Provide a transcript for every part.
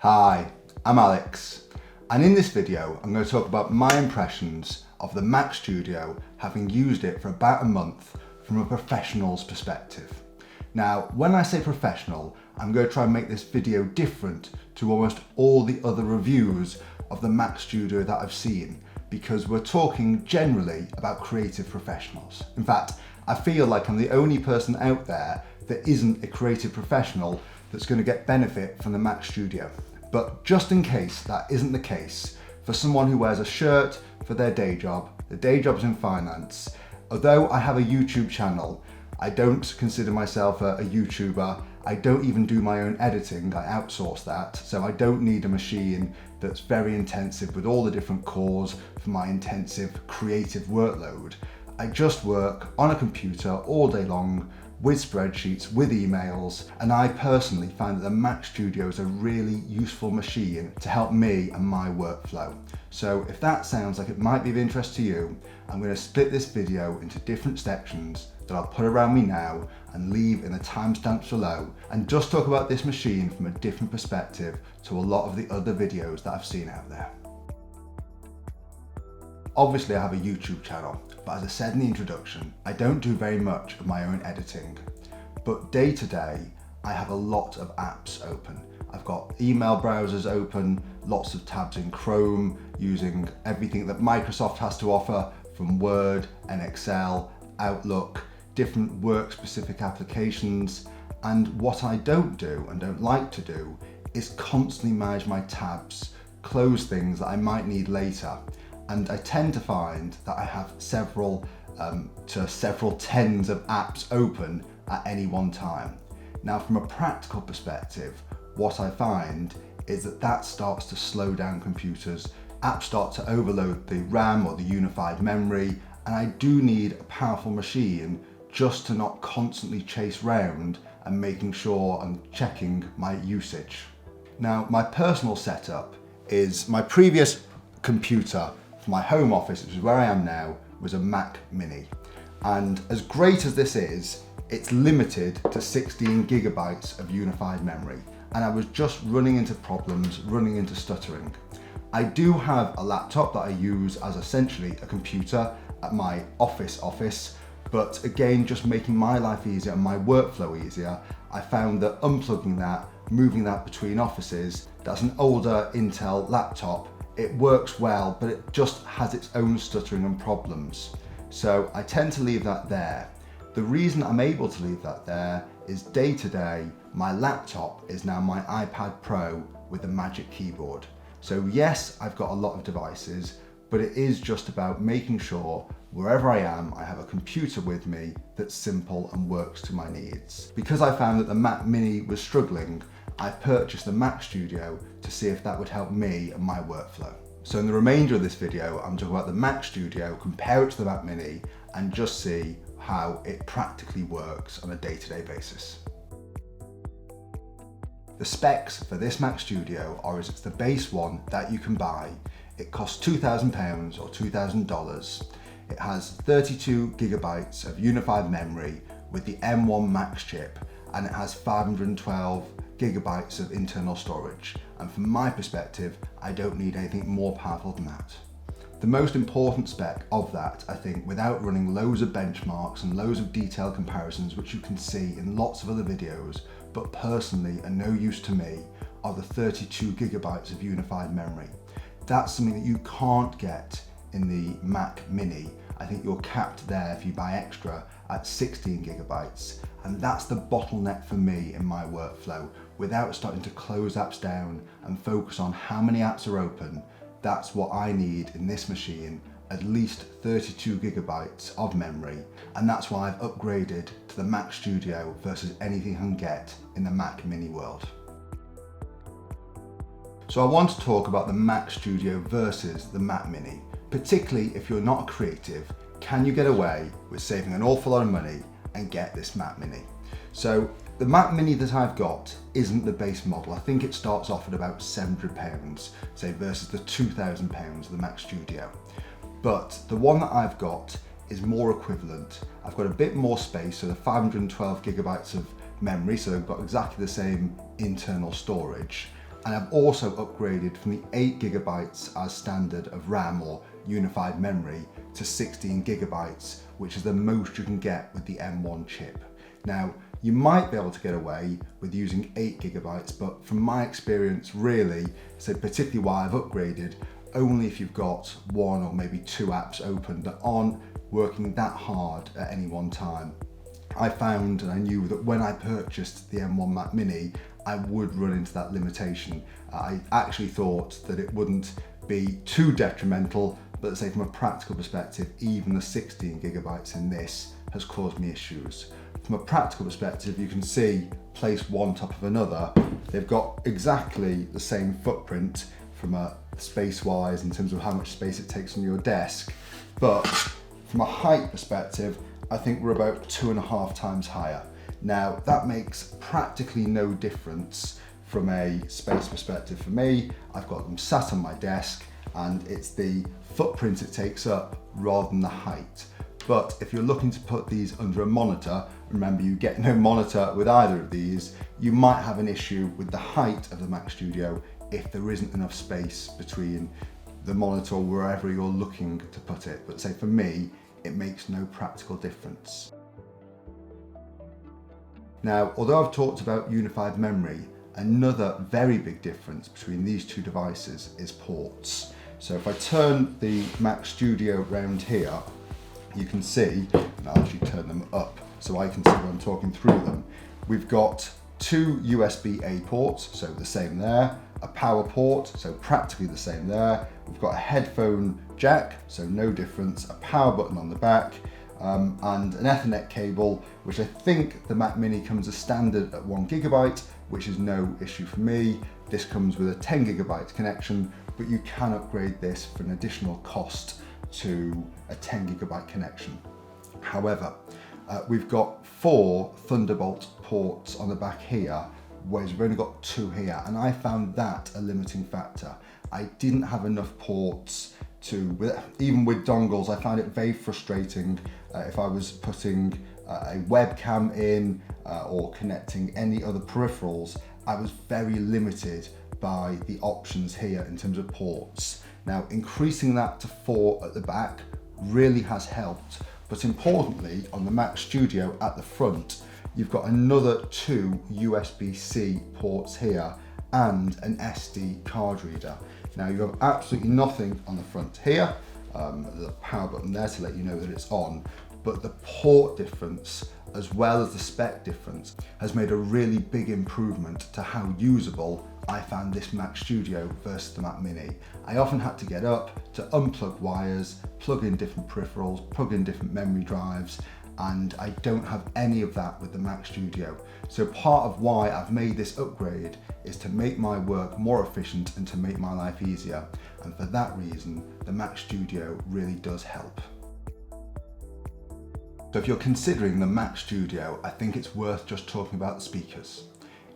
Hi, I'm Alex, and in this video I'm going to talk about my impressions of the Mac Studio, having used it for about a month from a professional's perspective. Now, when I say professional, I'm going to try and make this video different to almost all the other reviews of the Mac Studio that I've seen, because we're talking generally about creative professionals. In fact, I feel like I'm the only person out there that isn't a creative professional that's going to get benefit from the Mac Studio. But just in case that isn't the case, for someone who wears a shirt for their day job, the day job's in finance, although I have a YouTube channel, I don't consider myself a YouTuber. I don't even do my own editing, I outsource that, so I don't need a machine that's very intensive with all the different cores for my intensive creative workload. I just work on a computer all day long with spreadsheets, with emails, and I personally find that the Mac Studio is a really useful machine to help me and my workflow. So if that sounds like it might be of interest to you, I'm going to split this video into different sections that I'll put around me now and leave in the timestamps below, and just talk about this machine from a different perspective to a lot of the other videos that I've seen out there. Obviously I have a YouTube channel, but as I said in the introduction, I don't do very much of my own editing. But day to day, I have a lot of apps open. I've got email browsers open, lots of tabs in Chrome, using everything that Microsoft has to offer, from Word and Excel, Outlook, different work-specific applications. And what I don't do and don't like to do is constantly manage my tabs, close things that I might need later. And I tend to find that I have several tens of apps open at any one time. Now, from a practical perspective, what I find is that starts to slow down computers. Apps start to overload the RAM or the unified memory, and I do need a powerful machine just to not constantly chase round and making sure I'm checking my usage. Now, my personal setup is my previous computer for my home office, which is where I am now, was a Mac Mini. And as great as this is, it's limited to 16 gigabytes of unified memory. And I was just running into problems, running into stuttering. I do have a laptop that I use as essentially a computer at my office, but again, just making my life easier and my workflow easier, I found that unplugging that, moving that between offices, that's an older Intel laptop, it works well, but it just has its own stuttering and problems. So I tend to leave that there. The reason I'm able to leave that there is day to day, my laptop is now my iPad Pro with the Magic Keyboard. So yes, I've got a lot of devices, but it is just about making sure wherever I am, I have a computer with me that's simple and works to my needs. Because I found that the Mac Mini was struggling, I purchased the Mac Studio to see if that would help me and my workflow. So in the remainder of this video, I'm talking about the Mac Studio, compare it to the Mac Mini, and just see how it practically works on a day-to-day basis. The specs for this Mac Studio are as it's the base one that you can buy. It costs £2,000 or $2,000. It has 32 gigabytes of unified memory with the M1 Max chip, and it has 512 gigabytes of internal storage. And from my perspective, I don't need anything more powerful than that. The most important spec of that, I think, without running loads of benchmarks and loads of detailed comparisons, which you can see in lots of other videos, but personally are no use to me, are the 32 gigabytes of unified memory. That's something that you can't get in the Mac Mini. I think you're capped there if you buy extra at 16 gigabytes. And that's the bottleneck for me in my workflow. Without starting to close apps down and focus on how many apps are open, that's what I need in this machine, at least 32 gigabytes of memory. And that's why I've upgraded to the Mac Studio versus anything I can get in the Mac Mini world. So I want to talk about the Mac Studio versus the Mac Mini. Particularly if you're not a creative, can you get away with saving an awful lot of money and get this Mac Mini? So the Mac Mini that I've got isn't the base model. I think it starts off at about £700, say, versus the £2,000 of the Mac Studio. But the one that I've got is more equivalent. I've got a bit more space, so the 512 gigabytes of memory, so I've got exactly the same internal storage. And I've also upgraded from the 8GB as standard of RAM or unified memory to 16GB, which is the most you can get with the M1 chip. Now, you might be able to get away with using 8GB, but from my experience, really, so particularly why I've upgraded, only if you've got one or maybe two apps open that aren't working that hard at any one time. I found and I knew that when I purchased the M1 Mac Mini, I would run into that limitation. I actually thought that it wouldn't be too detrimental, but say from a practical perspective, even the 16GB in this has caused me issues. From a practical perspective, you can see placed one top of another, they've got exactly the same footprint from a space-wise in terms of how much space it takes on your desk, but from a height perspective, I think we're about 2.5 times higher. Now, that makes practically no difference from a space perspective for me. I've got them sat on my desk and it's the footprint it takes up rather than the height. But if you're looking to put these under a monitor, remember you get no monitor with either of these, you might have an issue with the height of the Mac Studio if there isn't enough space between the monitor or wherever you're looking to put it. But say for me, it makes no practical difference. Now, although I've talked about unified memory, another very big difference between these two devices is ports. So if I turn the Mac Studio around here, you can see, and I'll actually turn them up so I can see when I'm talking through them. We've got two USB-A ports, so the same there, a power port, so practically the same there. We've got a headphone jack, so no difference, a power button on the back, and an Ethernet cable, which I think the Mac Mini comes as standard at 1GB, which is no issue for me. This comes with a 10GB connection, but you can upgrade this for an additional cost to a 10GB connection. However, we've got 4 Thunderbolt ports on the back here, whereas we've only got 2 here, and I found that a limiting factor. I didn't have enough ports to, even with dongles, I found it very frustrating if I was putting a webcam in or connecting any other peripherals. I was very limited by the options here in terms of ports. Now, increasing that to 4 at the back really has helped, but importantly, on the Mac Studio at the front, you've got another 2 USB-C ports here and an SD card reader. Now, you have absolutely nothing on the front here, the power button there to let you know that it's on, but the port difference as well as the spec difference has made a really big improvement to how usable I found this Mac Studio versus the Mac Mini. I often had to get up to unplug wires, plug in different peripherals, plug in different memory drives, and I don't have any of that with the Mac Studio. So part of why I've made this upgrade is to make my work more efficient and to make my life easier. And for that reason, the Mac Studio really does help. So if you're considering the Mac Studio, I think it's worth just talking about the speakers.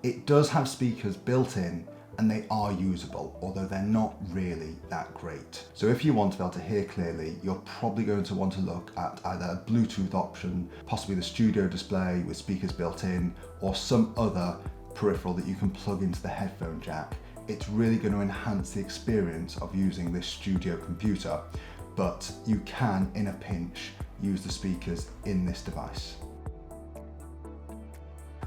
It does have speakers built in and they are usable, although they're not really that great. So if you want to be able to hear clearly, you're probably going to want to look at either a Bluetooth option, possibly the studio display with speakers built in, or some other peripheral that you can plug into the headphone jack. It's really going to enhance the experience of using this studio computer, but you can, in a pinch, use the speakers in this device.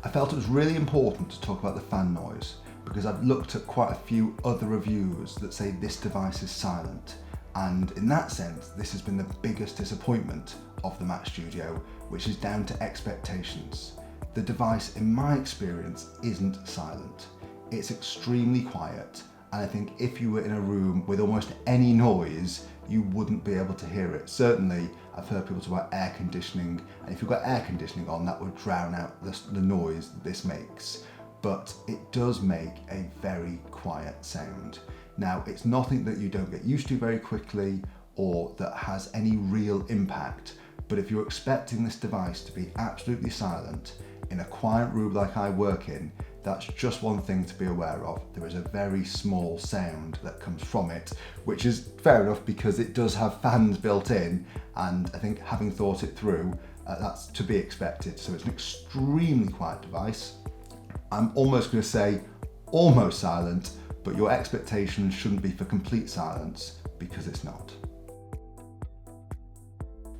I felt it was really important to talk about the fan noise because I've looked at quite a few other reviews that say this device is silent, and in that sense this has been the biggest disappointment of the Mac Studio, which is down to expectations. The device, in my experience, isn't silent. It's extremely quiet, and I think if you were in a room with almost any noise, you wouldn't be able to hear it. Certainly, I've heard people talk about air conditioning, and if you've got air conditioning on, that would drown out the noise that this makes. But it does make a very quiet sound. Now, it's nothing that you don't get used to very quickly or that has any real impact, but if you're expecting this device to be absolutely silent in a quiet room like I work in, that's just one thing to be aware of. There is a very small sound that comes from it, which is fair enough because it does have fans built in, and I think having thought it through, that's to be expected. So it's an extremely quiet device. I'm almost going to say almost silent, but your expectations shouldn't be for complete silence, because it's not.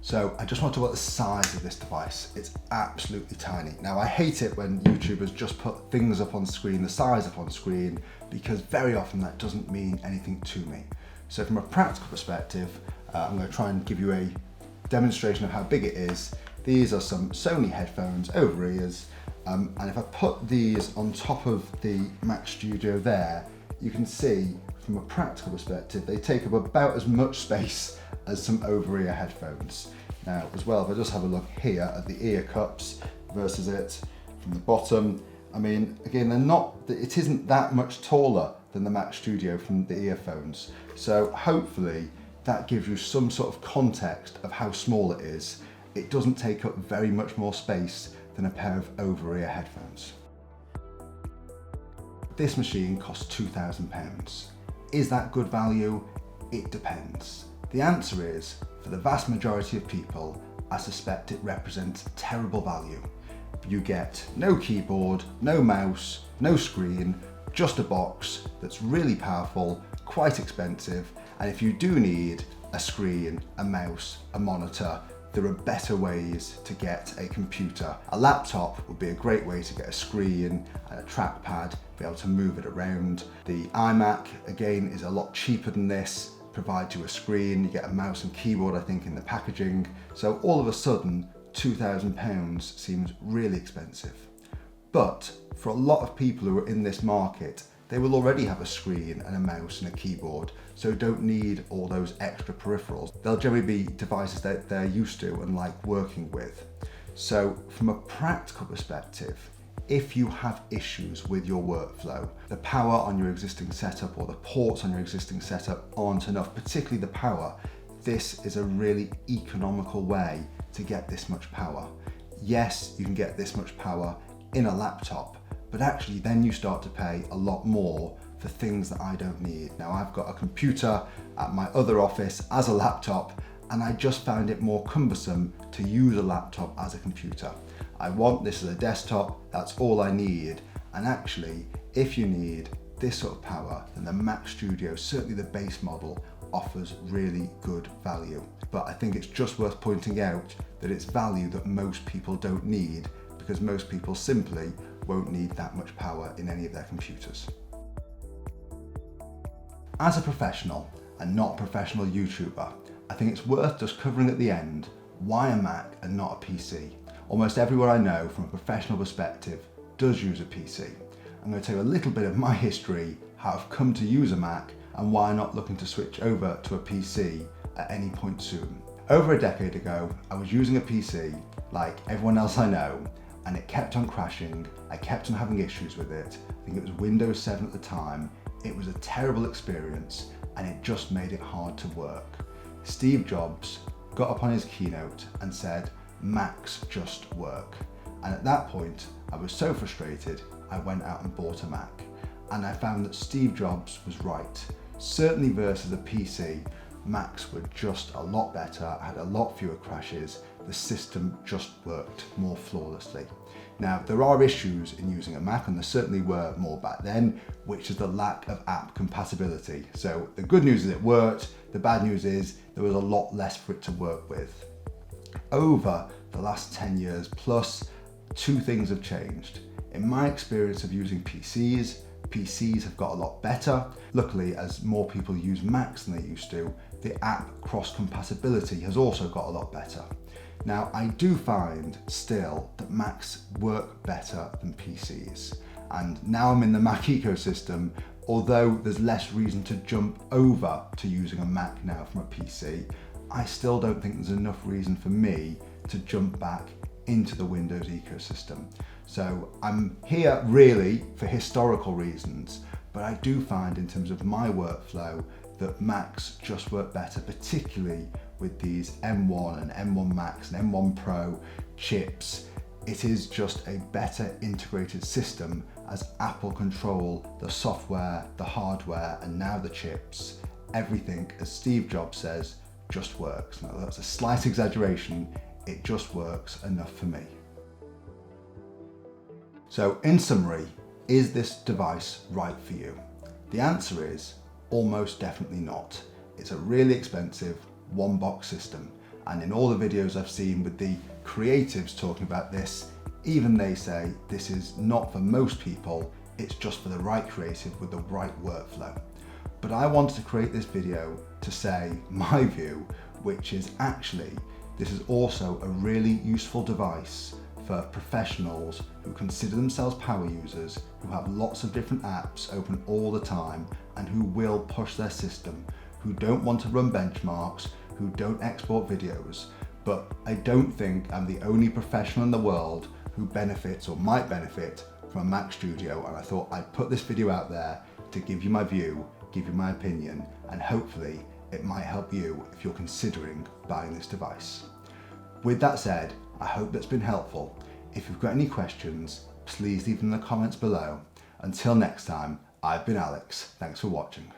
So I just want to talk about the size of this device. It's absolutely tiny. Now I hate it when YouTubers just put things up on screen, the size up on screen, because very often that doesn't mean anything to me. So from a practical perspective, I'm going to try and give you a demonstration of how big it is. These are some Sony headphones over ears, and if I put these on top of the Mac Studio there, you can see from a practical perspective they take up about as much space as some over-ear headphones. Now as well, if I just have a look here at the ear cups versus it from the bottom, I mean, again, it isn't that much taller than the Mac Studio from the earphones. So hopefully that gives you some sort of context of how small it is. It doesn't take up very much more space than a pair of over-ear headphones. This machine costs £2,000. Is that good value? It depends. The answer is, for the vast majority of people, I suspect it represents terrible value. You get no keyboard, no mouse, no screen, just a box that's really powerful, quite expensive, and if you do need a screen, a mouse, a monitor, there are better ways to get a computer. A laptop would be a great way to get a screen and a trackpad, be able to move it around. The iMac, again, is a lot cheaper than this, provides you a screen, you get a mouse and keyboard, I think, in the packaging. So all of a sudden, £2,000 seems really expensive. But for a lot of people who are in this market, they will already have a screen and a mouse and a keyboard, so don't need all those extra peripherals. They'll generally be devices that they're used to and like working with. So from a practical perspective, if you have issues with your workflow, the power on your existing setup or the ports on your existing setup aren't enough, particularly the power, this is a really economical way to get this much power. Yes, you can get this much power in a laptop, but actually then you start to pay a lot more for things that I don't need. Now I've got a computer at my other office as a laptop, and I just found it more cumbersome to use a laptop as a computer. I want this as a desktop, that's all I need. And actually, if you need this sort of power, then the Mac Studio, certainly the base model, offers really good value. But I think it's just worth pointing out that it's value that most people don't need, because most people simply won't need that much power in any of their computers. As a professional and not a professional YouTuber, I think it's worth just covering at the end why a Mac and not a PC. Almost everyone I know from a professional perspective does use a PC. I'm going to tell you a little bit of my history, how I've come to use a Mac, and why I'm not looking to switch over to a PC at any point soon. Over a decade ago, I was using a PC like everyone else I know, and it kept on crashing. I kept on having issues with it. I think it was Windows 7 at the time. It was a terrible experience, and it just made it hard to work. Steve Jobs got up on his keynote and said, "Macs just work." And at that point, I was so frustrated, I went out and bought a Mac. And I found that Steve Jobs was right. Certainly versus a PC, Macs were just a lot better, had a lot fewer crashes, the system just worked more flawlessly. Now, there are issues in using a Mac, and there certainly were more back then, which is the lack of app compatibility. So the good news is it worked, the bad news is there was a lot less for it to work with. Over the last 10 years plus, two things have changed. In my experience of using PCs have got a lot better. Luckily, as more people use Macs than they used to, the app cross-compatibility has also got a lot better. Now, I do find still that Macs work better than PCs. And now I'm in the Mac ecosystem, although there's less reason to jump over to using a Mac now from a PC, I still don't think there's enough reason for me to jump back into the Windows ecosystem. So I'm here really for historical reasons, but I do find in terms of my workflow that Macs just work better, particularly with these M1 and M1 Max and M1 Pro chips. It is just a better integrated system as Apple control the software, the hardware, and now the chips. Everything, as Steve Jobs says, just works. Now that's a slight exaggeration, it just works enough for me. So in summary, is this device right for you? The answer is almost definitely not. It's a really expensive one-box system, and in all the videos I've seen with the creatives talking about this, even they say this is not for most people, it's just for the right creative with the right workflow. But I wanted to create this video to say my view, which is actually this is also a really useful device for professionals who consider themselves power users, who have lots of different apps open all the time and who will push their system, who don't want to run benchmarks, who don't export videos. But I don't think I'm the only professional in the world who benefits or might benefit from a Mac Studio, and I thought I'd put this video out there to give you my view, give you my opinion, and hopefully it might help you if you're considering buying this device. With that said, I hope that's been helpful. If you've got any questions, please leave them in the comments below. Until next time, I've been Alex. Thanks for watching.